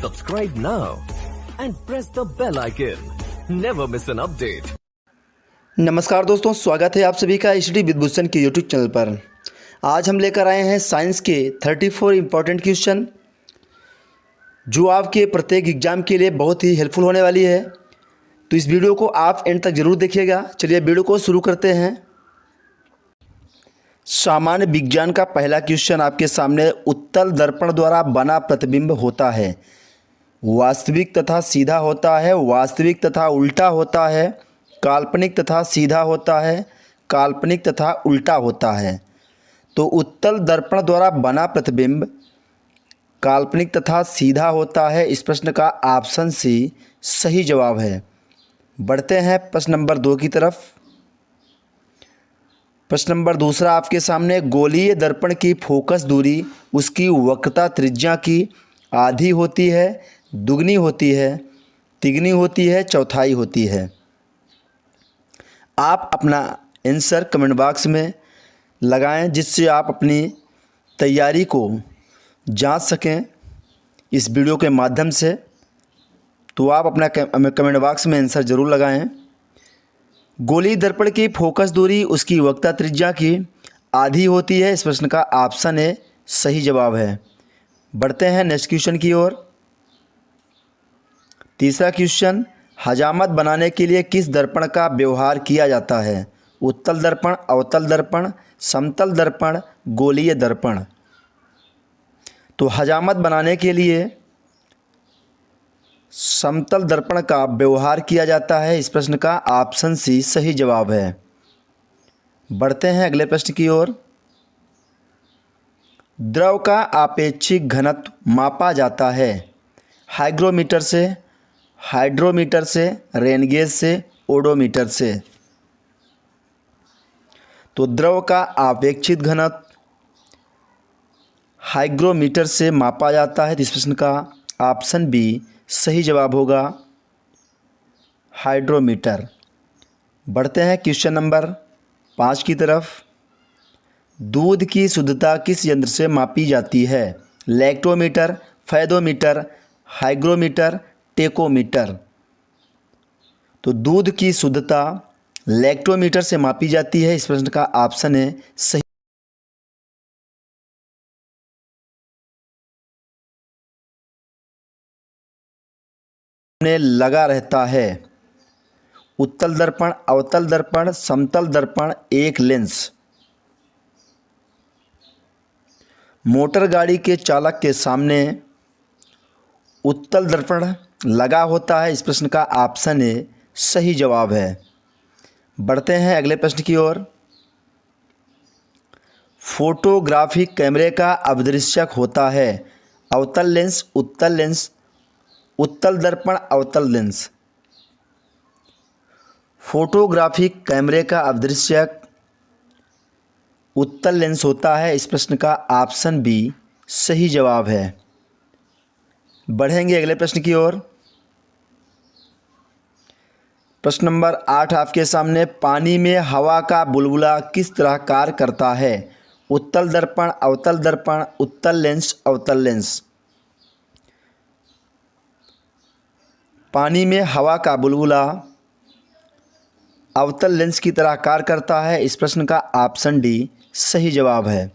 Subscribe now and press the bell icon. Never miss an update. नमस्कार दोस्तों, स्वागत है आप सभी का स्टडी विद भूषण के यूट्यूब चैनल पर। आज हम लेकर आए हैं साइंस के 34 इम्पॉर्टेंट क्वेश्चन जो आपके प्रत्येक एग्जाम के लिए बहुत ही हेल्पफुल होने वाली है। तो इस वीडियो को आप एंड तक ज़रूर देखिएगा। चलिए वीडियो को शुरू करते हैं। सामान्य विज्ञान का पहला क्वेश्चन आपके सामने। उत्तल दर्पण द्वारा बना प्रतिबिंब होता है वास्तविक तथा सीधा होता है, वास्तविक तथा उल्टा होता है, काल्पनिक तथा सीधा होता है, काल्पनिक तथा उल्टा होता है। तो उत्तल दर्पण द्वारा बना प्रतिबिंब काल्पनिक तथा सीधा होता है। इस प्रश्न का ऑप्शन सी सही जवाब है। बढ़ते हैं प्रश्न नंबर 2 की तरफ। प्रश्न नंबर दूसरा आपके सामने। गोलीय दर्पण की फोकस दूरी उसकी वक्रता त्रिज्या की आधी होती है, दुगनी होती है, तिगनी होती है, चौथाई होती है। आप अपना आंसर कमेंट बॉक्स में लगाएं जिससे आप अपनी तैयारी को जांच सकें इस वीडियो के माध्यम से। तो आप अपना कमेंट बॉक्स में आंसर ज़रूर लगाएं। गोलीय दर्पण की फोकस दूरी उसकी वक्रता त्रिज्या की आधी होती है। इस प्रश्न का ऑप्शन ए सही जवाब है। बढ़ते हैं नेक्स्ट क्वेश्चन की ओर। तीसरा क्वेश्चन। हजामत बनाने के लिए किस दर्पण का व्यवहार किया जाता है? उत्तल दर्पण, अवतल दर्पण, समतल दर्पण, गोलीय दर्पण। तो हजामत बनाने के लिए समतल दर्पण का व्यवहार किया जाता है। इस प्रश्न का ऑप्शन सी सही जवाब है। बढ़ते हैं अगले प्रश्न की ओर। द्रव का आपेक्षिक घनत्व मापा जाता है हाइग्रोमीटर से, हाइड्रोमीटर से, रेनगेज से, ओडोमीटर से। तो द्रव का आपेक्षिक घनत्व हाइग्रोमीटर से मापा जाता है। इस प्रश्न का ऑप्शन बी सही जवाब होगा, हाइड्रोमीटर। बढ़ते हैं क्वेश्चन नंबर 5 की तरफ। दूध की शुद्धता किस यंत्र से मापी जाती है? Lactometer, fathometer, hygrometer, tachometer. तो दूध की शुद्धता लैक्टोमीटर से मापी जाती है। इस प्रश्न का ऑप्शन है सही में लगा रहता है। उत्तल दर्पण, अवतल दर्पण, समतल दर्पण, एक लेंस। मोटर गाड़ी के चालक के सामने उत्तल दर्पण लगा होता है। इस प्रश्न का ऑप्शन ए सही जवाब है। बढ़ते हैं अगले प्रश्न की ओर। फोटोग्राफिक कैमरे का अभिदृश्यक होता है अवतल लेंस, उत्तल लेंस, उत्तल दर्पण, अवतल लेंस। फोटोग्राफिक कैमरे का अभिदृश्यक उत्तल लेंस होता है। इस प्रश्न का ऑप्शन बी सही जवाब है। बढ़ेंगे अगले प्रश्न की ओर। प्रश्न नंबर 8 आपके सामने। पानी में हवा का बुलबुला किस तरह कार्य करता है? उत्तल दर्पण, अवतल दर्पण, उत्तल लेंस, अवतल लेंस। पानी में हवा का बुलबुला अवतल लेंस की तरह कार्य करता है। इस प्रश्न का ऑप्शन डी सही जवाब है।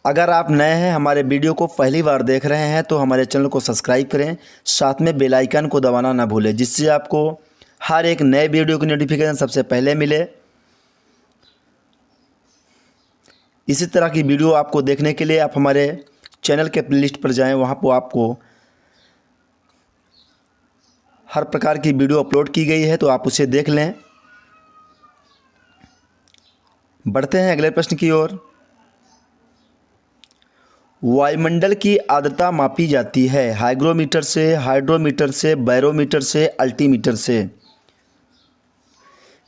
अगर आप नए हैं, हमारे वीडियो को पहली बार देख रहे हैं तो हमारे चैनल को सब्सक्राइब करें, साथ में बेल आइकन को दबाना ना भूलें जिससे आपको हर एक नए वीडियो की नोटिफिकेशन सबसे पहले मिले। इसी तरह की वीडियो आपको देखने के लिए आप हमारे चैनल के प्लेलिस्ट पर जाएं। वहाँ पर आपको हर प्रकार की वीडियो अपलोड की गई है तो आप उसे देख लें। बढ़ते हैं अगले प्रश्न की ओर। वायुमंडल की आर्द्रता मापी जाती है हाइग्रोमीटर से, हाइड्रोमीटर से, बैरोमीटर से, अल्टीमीटर से।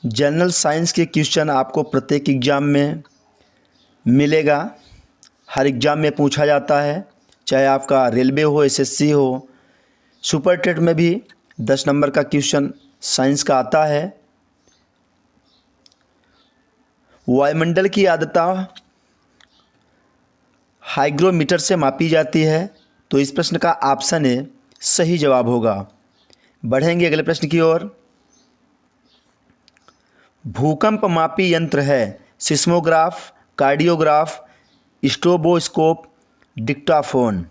जनरल साइंस के क्वेश्चन आपको प्रत्येक एग्जाम में मिलेगा। हर एग्जाम में पूछा जाता है, चाहे आपका रेलवे हो, एसएससी हो, सुपर टेट में भी 10 नंबर का क्वेश्चन साइंस का आता है। वायुमंडल की आर्द्रता हाइग्रोमीटर से मापी जाती है। तो इस प्रश्न का ऑप्शन ए सही जवाब होगा। बढ़ेंगे अगले प्रश्न की ओर। भूकंप मापी यंत्र है सिस्मोग्राफ, कार्डियोग्राफ, स्ट्रोबोस्कोप, डिक्टाफोन।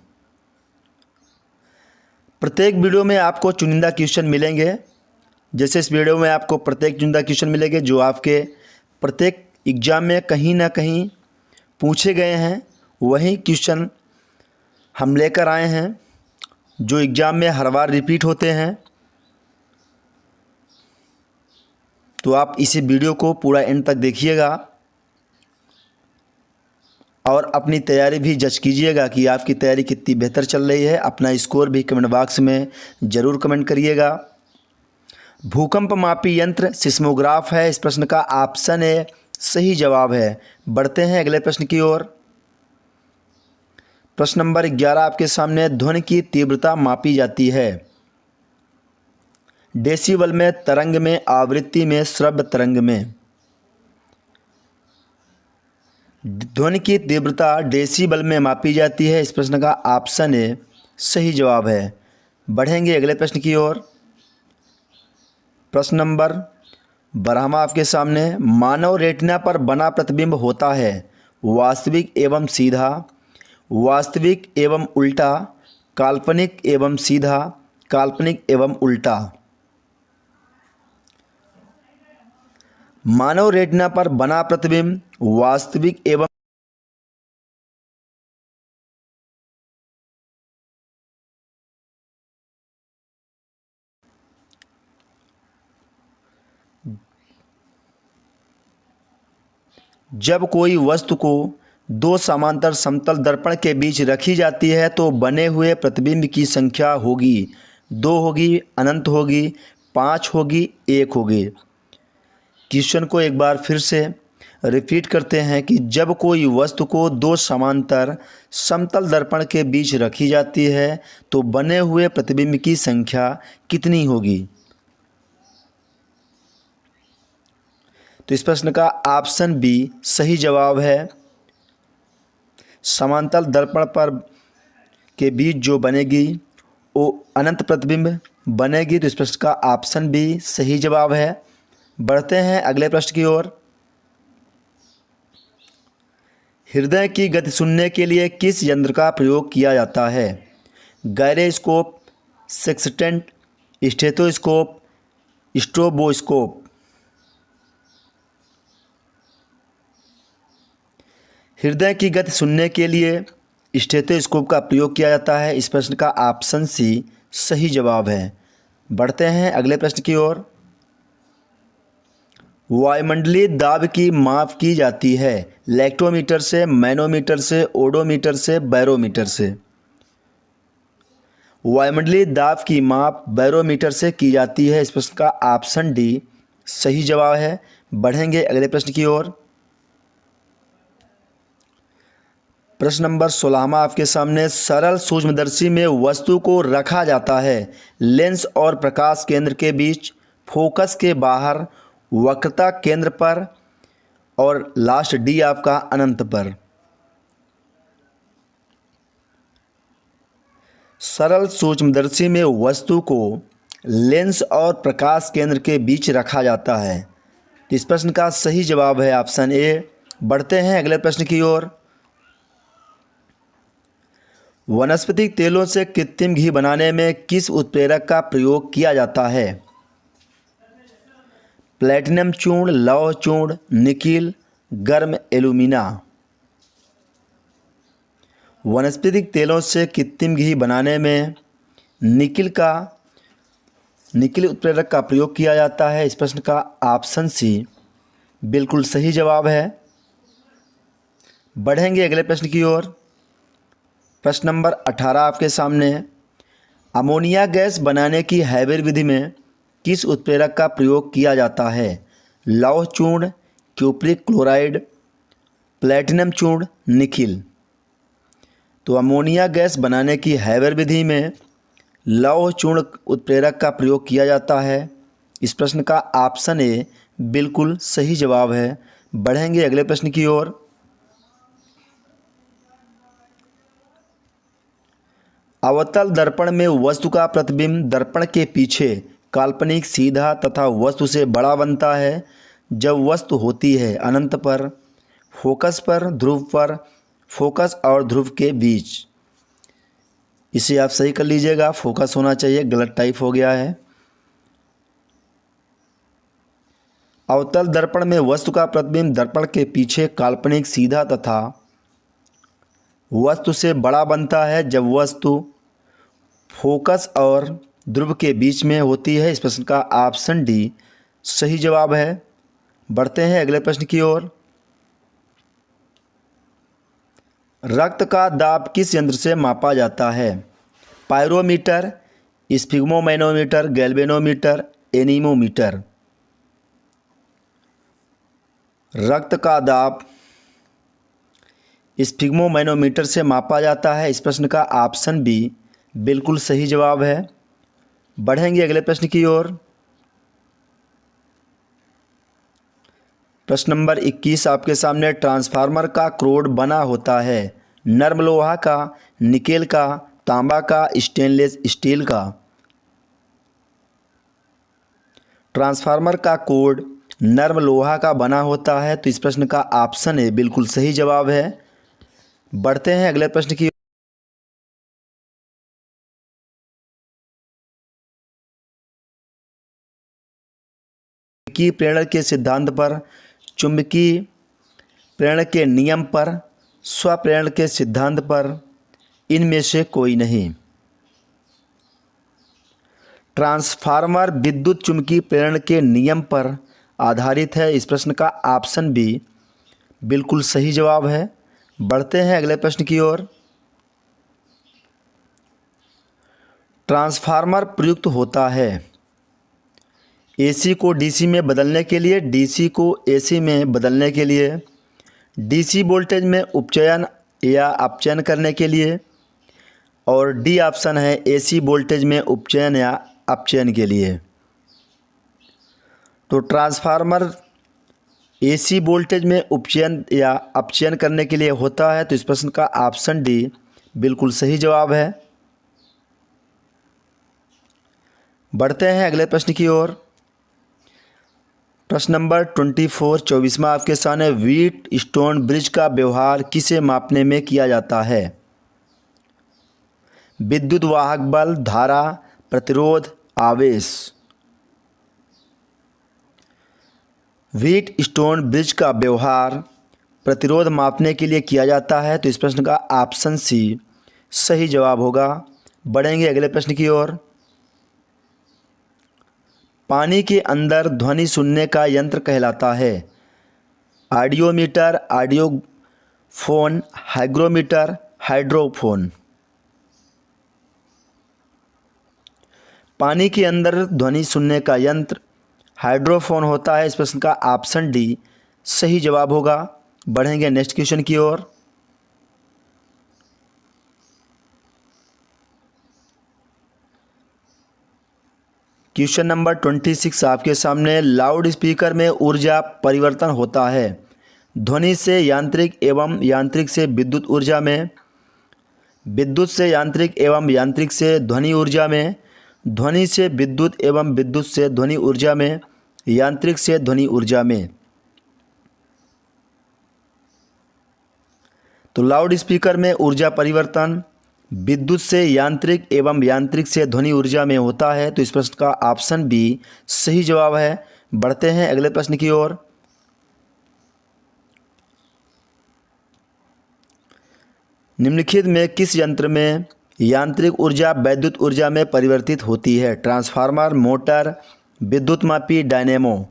प्रत्येक वीडियो में आपको चुनिंदा क्वेश्चन मिलेंगे। जैसे इस वीडियो में आपको प्रत्येक चुनिंदा क्वेश्चन मिलेंगे जो आपके प्रत्येक एग्जाम में कहीं ना कहीं पूछे गए हैं, वही क्वेश्चन हम लेकर आए हैं जो एग्ज़ाम में हर बार रिपीट होते हैं। तो आप इसी वीडियो को पूरा एंड तक देखिएगा और अपनी तैयारी भी जज कीजिएगा कि आपकी तैयारी कितनी बेहतर चल रही है। अपना स्कोर भी कमेंट बॉक्स में ज़रूर कमेंट करिएगा। भूकंप मापी यंत्र सिस्मोग्राफ है, इस प्रश्न का ऑप्शन ए सही जवाब है। बढ़ते हैं अगले प्रश्न की ओर। प्रश्न नंबर 11 आपके सामने। ध्वनि की तीव्रता मापी जाती है डेसिबल में, तरंग में, आवृत्ति में, श्रव्य तरंग में। ध्वनि की तीव्रता डेसिबल में मापी जाती है, इस प्रश्न का ऑप्शन ए सही जवाब है। बढ़ेंगे अगले प्रश्न की ओर। प्रश्न नंबर 12 आपके सामने। मानव रेटिना पर बना प्रतिबिंब होता है वास्तविक एवं सीधा, वास्तविक एवं उल्टा, काल्पनिक एवं सीधा, काल्पनिक एवं उल्टा। मानव रेटिना पर बना प्रतिबिंब वास्तविक एवं जब कोई वस्तु को दो समांतर समतल दर्पण के बीच रखी जाती है तो बने हुए प्रतिबिंब की संख्या होगी 2 होगी, अनंत होगी, 5 होगी, 1 होगी। क्वेश्चन को एक बार फिर से रिपीट करते हैं कि जब कोई वस्तु को दो समांतर समतल दर्पण के बीच रखी जाती है तो बने हुए प्रतिबिंब की संख्या कितनी होगी। तो इस प्रश्न का ऑप्शन बी सही जवाब है। समांतर दर्पण पर के बीच जो बनेगी वो अनंत प्रतिबिंब बनेगी। तो इस प्रश्न का ऑप्शन बी सही जवाब है। बढ़ते हैं अगले प्रश्न की ओर। हृदय की गति सुनने के लिए किस यंत्र का प्रयोग किया जाता है। Gyroscope, sextant, stethoscope, stroboscope. हृदय की गति सुनने के लिए स्टेथोस्कोप का प्रयोग किया जाता है, इस प्रश्न का ऑप्शन सी सही जवाब है। बढ़ते हैं अगले प्रश्न की ओर। वायुमंडलीय दाब की माप की जाती है लेक्टोमीटर से, मैनोमीटर से, ओडोमीटर से, बैरोमीटर से। वायुमंडलीय दाब की माप बैरोमीटर से की जाती है, इस प्रश्न का ऑप्शन डी सही जवाब है। बढ़ेंगे अगले प्रश्न की ओर। प्रश्न नंबर 16 आपके सामने। सरल सूक्ष्मदर्शी में वस्तु को रखा जाता है लेंस और प्रकाश केंद्र के बीच, फोकस के बाहर, वक्रता केंद्र पर और लास्ट डी आपका अनंत पर। सरल सूक्ष्मदर्शी में वस्तु को लेंस और प्रकाश केंद्र के बीच रखा जाता है। इस प्रश्न का सही जवाब है ऑप्शन ए। बढ़ते हैं अगले प्रश्न की ओर। वनस्पतिक तेलों से कृत्रिम घी बनाने में किस उत्प्रेरक का प्रयोग किया जाता है। प्लैटिनम चूर्ण, लौह चूर्ण, निकिल, गर्म एल्यूमिना। वनस्पतिक तेलों से कृत्रिम घी बनाने में निकिल उत्प्रेरक का प्रयोग किया जाता है, इस प्रश्न का ऑप्शन सी बिल्कुल सही जवाब है। बढ़ेंगे अगले प्रश्न की ओर। प्रश्न नंबर 18 आपके सामने। अमोनिया गैस बनाने की हैबर विधि में किस उत्प्रेरक का प्रयोग किया जाता है। लौह चूर्ण, क्यूप्रिक क्लोराइड, प्लैटिनम चूर्ण, निकिल। तो अमोनिया गैस बनाने की हैबर विधि में लौह चूर्ण उत्प्रेरक का प्रयोग किया जाता है, इस प्रश्न का ऑप्शन ए बिल्कुल सही जवाब है। बढ़ेंगे अगले प्रश्न की ओर। अवतल दर्पण में वस्तु का प्रतिबिंब दर्पण के पीछे काल्पनिक, सीधा तथा वस्तु से बड़ा बनता है जब वस्तु होती है अनंत पर, फोकस पर, ध्रुव पर, फोकस और ध्रुव के बीच। इसे आप सही कर लीजिएगा, फोकस होना चाहिए, गलत टाइप हो गया है। अवतल दर्पण में वस्तु का प्रतिबिंब दर्पण के पीछे काल्पनिक, सीधा तथा वस्तु से बड़ा बनता है जब वस्तु फोकस और ध्रुव के बीच में होती है। इस प्रश्न का ऑप्शन डी सही जवाब है। बढ़ते हैं अगले प्रश्न की ओर। रक्त का दाब किस यंत्र से मापा जाता है? Pyrometer, sphygmomanometer, galvanometer, anemometer. रक्त का दाब स्फिग्मोमैनोमीटर से मापा जाता है। इस प्रश्न का ऑप्शन बी बिल्कुल सही जवाब है। बढ़ेंगे अगले प्रश्न की ओर। प्रश्न नंबर 21 आपके सामने। ट्रांसफार्मर का क्रोड बना होता है नर्म लोहा का, निकेल का, तांबा का, स्टेनलेस स्टील का। ट्रांसफार्मर का कोड नर्म लोहा का बना होता है, तो इस प्रश्न का ऑप्शन ए बिल्कुल सही जवाब है। बढ़ते हैं अगले प्रश्न की प्रेरण के सिद्धांत पर, चुंबकीय प्रेरण के नियम पर, स्वप्रेरण के सिद्धांत पर, इनमें से कोई नहीं। ट्रांसफार्मर विद्युत चुंबकीय प्रेरण के नियम पर आधारित है। इस प्रश्न का ऑप्शन बी बिल्कुल सही जवाब है। बढ़ते हैं अगले प्रश्न की ओर। ट्रांसफार्मर प्रयुक्त होता है एसी को डीसी में बदलने के लिए, डीसी को एसी में बदलने के लिए, डीसी वोल्टेज में उपचयन या अपचयन करने के लिए, और डी ऑप्शन है एसी वोल्टेज में उपचयन या अपचयन के लिए। तो ट्रांसफार्मर एसी वोल्टेज में उपचयन या अपचयन करने के लिए होता है, तो इस प्रश्न का ऑप्शन डी बिल्कुल सही जवाब है। बढ़ते हैं अगले प्रश्न की ओर। प्रश्न नंबर 24 24वां आपके सामने। व्हीट स्टोन ब्रिज का व्यवहार किसे मापने में किया जाता है? विद्युत वाहक बल, धारा, प्रतिरोध, आवेश। व्हीट स्टोन ब्रिज का व्यवहार प्रतिरोध मापने के लिए किया जाता है, तो इस प्रश्न का ऑप्शन सी सही जवाब होगा। बढ़ेंगे अगले प्रश्न की ओर। पानी के अंदर ध्वनि सुनने का यंत्र कहलाता है ऑडियोमीटर, ऑडियोफोन, हाइग्रोमीटर, हाइड्रोफोन। पानी के अंदर ध्वनि सुनने का यंत्र हाइड्रोफोन होता है। इस प्रश्न का ऑप्शन डी सही जवाब होगा। बढ़ेंगे नेक्स्ट क्वेश्चन की ओर। क्वेश्चन नंबर 26 आपके सामने। लाउड स्पीकर में ऊर्जा परिवर्तन होता है ध्वनि से यांत्रिक एवं यांत्रिक से विद्युत ऊर्जा में, विद्युत से यांत्रिक एवं यांत्रिक से ध्वनि ऊर्जा में, ध्वनि से विद्युत एवं विद्युत से ध्वनि ऊर्जा में, यांत्रिक से ध्वनि ऊर्जा में। तो लाउड स्पीकर में ऊर्जा परिवर्तन विद्युत से यांत्रिक एवं यांत्रिक से ध्वनि ऊर्जा में होता है, तो इस प्रश्न का ऑप्शन बी सही जवाब है। बढ़ते हैं अगले प्रश्न की ओर। निम्नलिखित में किस यंत्र में यांत्रिक ऊर्जा वैद्युत ऊर्जा में परिवर्तित होती है? ट्रांसफार्मर, मोटर, विद्युत मापी, डायनेमो।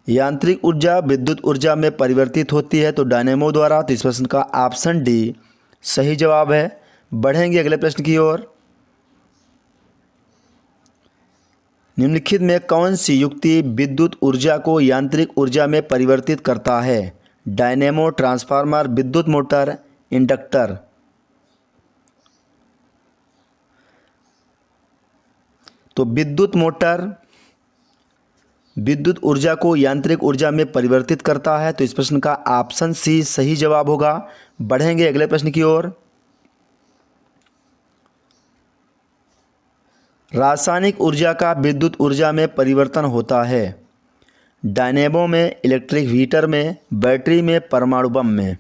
यांत्रिक ऊर्जा विद्युत ऊर्जा में परिवर्तित होती है, तो डायनेमो द्वारा। तो इस प्रश्न का ऑप्शन डी सही जवाब है। बढ़ेंगे अगले प्रश्न की ओर। निम्नलिखित में कौन सी युक्ति विद्युत ऊर्जा को यांत्रिक ऊर्जा में परिवर्तित करता है? डायनेमो, ट्रांसफार्मर, विद्युत मोटर, इंडक्टर। तो विद्युत मोटर विद्युत ऊर्जा को यांत्रिक ऊर्जा में परिवर्तित करता है? तो इस प्रश्न का ऑप्शन सी सही जवाब होगा। बढ़ेंगे अगले प्रश्न की ओर। रासायनिक ऊर्जा का विद्युत ऊर्जा में परिवर्तन होता है? डायनेमो में, इलेक्ट्रिक हीटर में, बैटरी में, परमाणु बम में।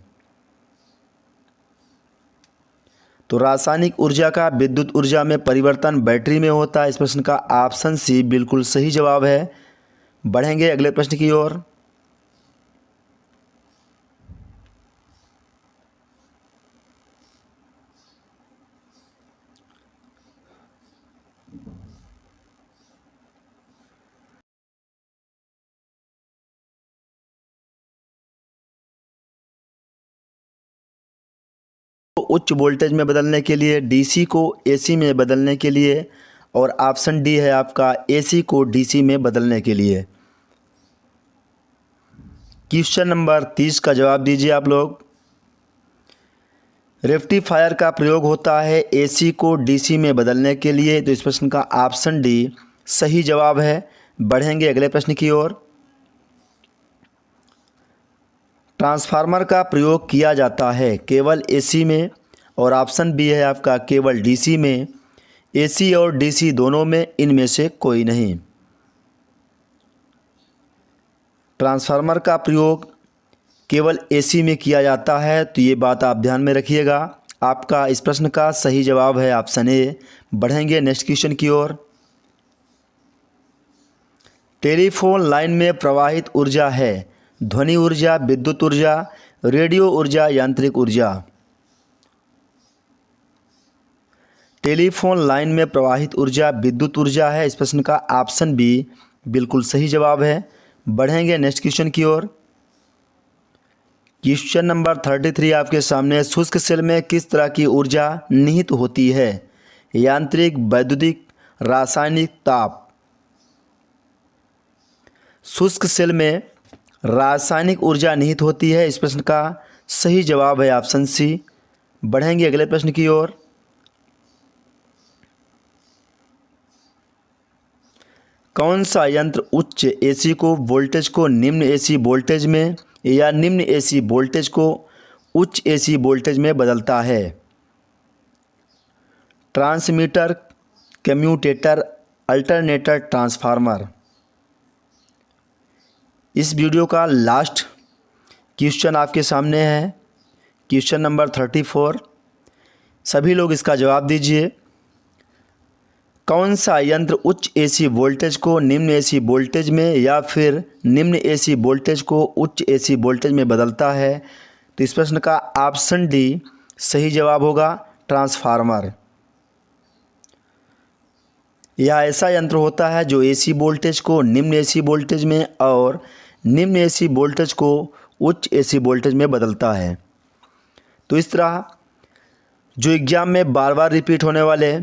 तो रासायनिक ऊर्जा का विद्युत ऊर्जा में परिवर्तन बैटरी में होता है। इस प्रश्न का ऑप्शन सी बिल्कुल सही जवाब है। बढ़ेंगे अगले प्रश्न की ओर। उच्च वोल्टेज में बदलने के लिए, डीसी को एसी में बदलने के लिए, और ऑप्शन डी है आपका एसी को डीसी में बदलने के लिए। क्वेश्चन नंबर 30 का जवाब दीजिए आप लोग। रेक्टिफायर का प्रयोग होता है एसी को डीसी में बदलने के लिए। तो इस प्रश्न का ऑप्शन डी सही जवाब है। बढ़ेंगे अगले प्रश्न की ओर। ट्रांसफार्मर का प्रयोग किया जाता है केवल एसी में, और ऑप्शन बी है आपका केवल डीसी में। एसी और डीसी दोनों में, इनमें से कोई नहीं। ट्रांसफार्मर का प्रयोग केवल एसी में किया जाता है, तो ये बात आप ध्यान में रखिएगा। आपका इस प्रश्न का सही जवाब है ऑप्शन ए। बढ़ेंगे नेक्स्ट क्वेश्चन की ओर। टेलीफोन लाइन में प्रवाहित ऊर्जा है ध्वनि ऊर्जा, विद्युत ऊर्जा, रेडियो ऊर्जा, यांत्रिक ऊर्जा। टेलीफोन लाइन में प्रवाहित ऊर्जा विद्युत ऊर्जा है। इस प्रश्न का ऑप्शन बी बिल्कुल सही जवाब है। बढ़ेंगे नेक्स्ट क्वेश्चन की ओर। क्वेश्चन नंबर 33 आपके सामने। शुष्क सेल में किस तरह की ऊर्जा निहित होती है? यांत्रिक, वैद्युतिक, रासायनिक, ताप। शुष्क सेल में रासायनिक ऊर्जा निहित होती है। इस प्रश्न का सही जवाब है ऑप्शन सी। बढ़ेंगे अगले प्रश्न की ओर। कौन सा यंत्र उच्च एसी को वोल्टेज को निम्न एसी वोल्टेज में, या निम्न एसी वोल्टेज को उच्च एसी वोल्टेज में बदलता है? Transmitter, commutator, alternator, transformer. इस वीडियो का लास्ट क्वेश्चन आपके सामने है, क्वेश्चन नंबर 34। सभी लोग इसका जवाब दीजिए। कौन सा यंत्र उच्च एसी वोल्टेज को निम्न एसी वोल्टेज में, या फिर निम्न एसी वोल्टेज को उच्च एसी वोल्टेज में बदलता है? तो इस प्रश्न का ऑप्शन डी सही जवाब होगा, ट्रांसफार्मर। यह ऐसा यंत्र होता है जो एसी वोल्टेज को निम्न एसी वोल्टेज में और निम्न एसी वोल्टेज को उच्च एसी वोल्टेज में बदलता है। तो इस तरह जो एग्ज़ाम में बार बार रिपीट होने वाले